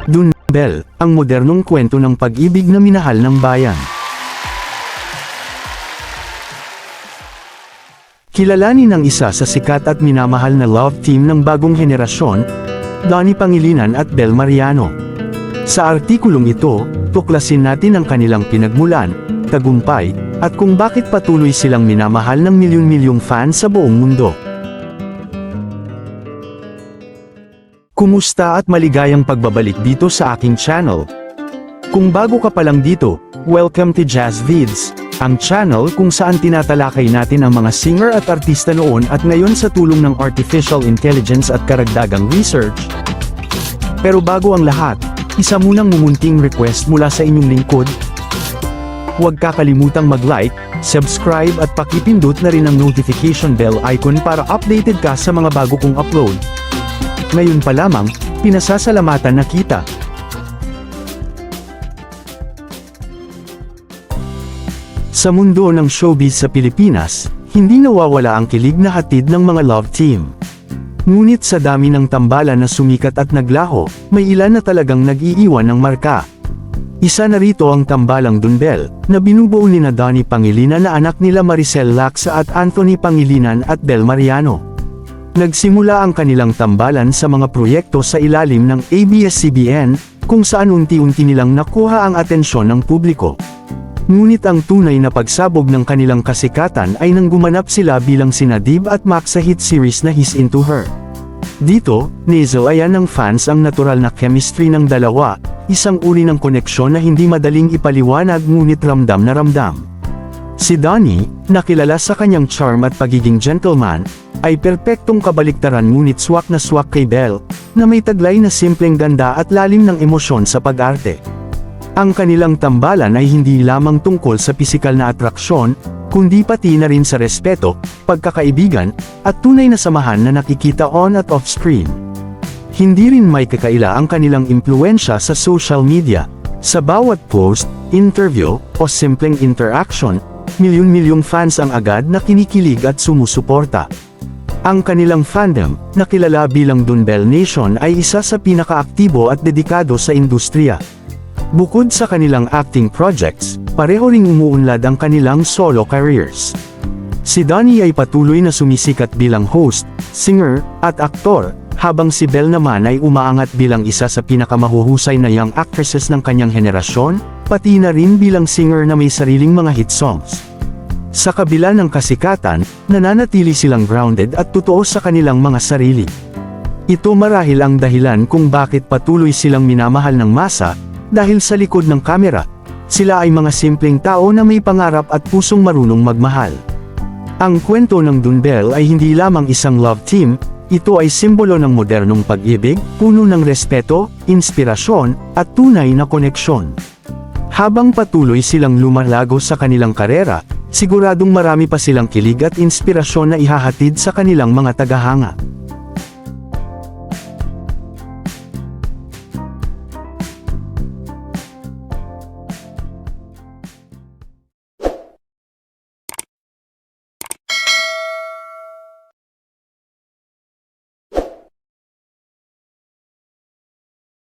Dunbel, ang modernong kwento ng pag-ibig na minahal ng bayan. Kilalanin ang isa sa sikat at minamahal na love team ng bagong henerasyon, Donnie Pangilinan at Bel Mariano. Sa artikulong ito, tuklasin natin ang kanilang pinagmulan, tagumpay, at kung bakit patuloy silang minamahal ng milyon-milyong fans sa buong mundo. Kumusta at maligayang pagbabalik dito sa aking channel. Kung bago ka pa lang dito, welcome to Jazz Vids, ang channel kung saan tinatalakay natin ang mga singer at artista noon at ngayon sa tulong ng artificial intelligence at karagdagang research. Pero bago ang lahat, isa munang mumunting request mula sa inyong lingkod. Huwag kakalimutang mag-like, subscribe at pakipindot na rin ang notification bell icon para updated ka sa mga bago kong upload. Ngayon pa lamang, pinasasalamatan na kita. Sa mundo ng showbiz sa Pilipinas, hindi nawawala ang kilig na hatid ng mga love team. Ngunit sa dami ng tambalan na sumikat at naglaho, may ilan na talagang nag-iiwan ng marka. Isa na rito ang tambalang Dunbel, na binubuo ni Donnie Pangilinan na anak nila Maricel Lacsa at Anthony Pangilinan at Bel Mariano. Nagsimula ang kanilang tambalan sa mga proyekto sa ilalim ng ABS-CBN, kung saan unti-unti nilang nakuha ang atensyon ng publiko. Ngunit ang tunay na pagsabog ng kanilang kasikatan ay nang gumanap sila bilang sina Dib at Mac sa hit series na He's Into Her. Dito, nilayan ng fans ang natural na chemistry ng dalawa, isang uri ng koneksyon na hindi madaling ipaliwanag ngunit ramdam na ramdam. Si Donnie, nakilala sa kanyang charm at pagiging gentleman, ay perpektong kabaliktaran ngunit swak na swak kay Bel, na may taglay na simpleng ganda at lalim ng emosyon sa pag-arte. Ang kanilang tambalan ay hindi lamang tungkol sa pisikal na atraksyon, kundi pati na rin sa respeto, pagkakaibigan, at tunay na samahan na nakikita on at off screen. Hindi rin may kakaila ang kanilang impluwensya sa social media. Sa bawat post, interview, o simpleng interaction, milyon-milyong fans ang agad na kinikilig at sumusuporta. Ang kanilang fandom, na kilala bilang Dunbel Nation ay isa sa pinakaaktibo at dedikado sa industriya. Bukod sa kanilang acting projects, pareho ring umuunlad ang kanilang solo careers. Si Donnie ay patuloy na sumisikat bilang host, singer, at aktor, habang si Bel naman ay umaangat bilang isa sa pinakamahuhusay na young actresses ng kanyang henerasyon, pati na rin bilang singer na may sariling mga hit songs. Sa kabila ng kasikatan, nananatili silang grounded at totoo sa kanilang mga sarili. Ito marahil ang dahilan kung bakit patuloy silang minamahal ng masa, dahil sa likod ng kamera, sila ay mga simpleng tao na may pangarap at pusong marunong magmahal. Ang kwento ng Dunbel ay hindi lamang isang love team, ito ay simbolo ng modernong pag-ibig, puno ng respeto, inspirasyon, at tunay na koneksyon. Habang patuloy silang lumalago sa kanilang karera, siguradong marami pa silang kilig at inspirasyon na ihahatid sa kanilang mga tagahanga.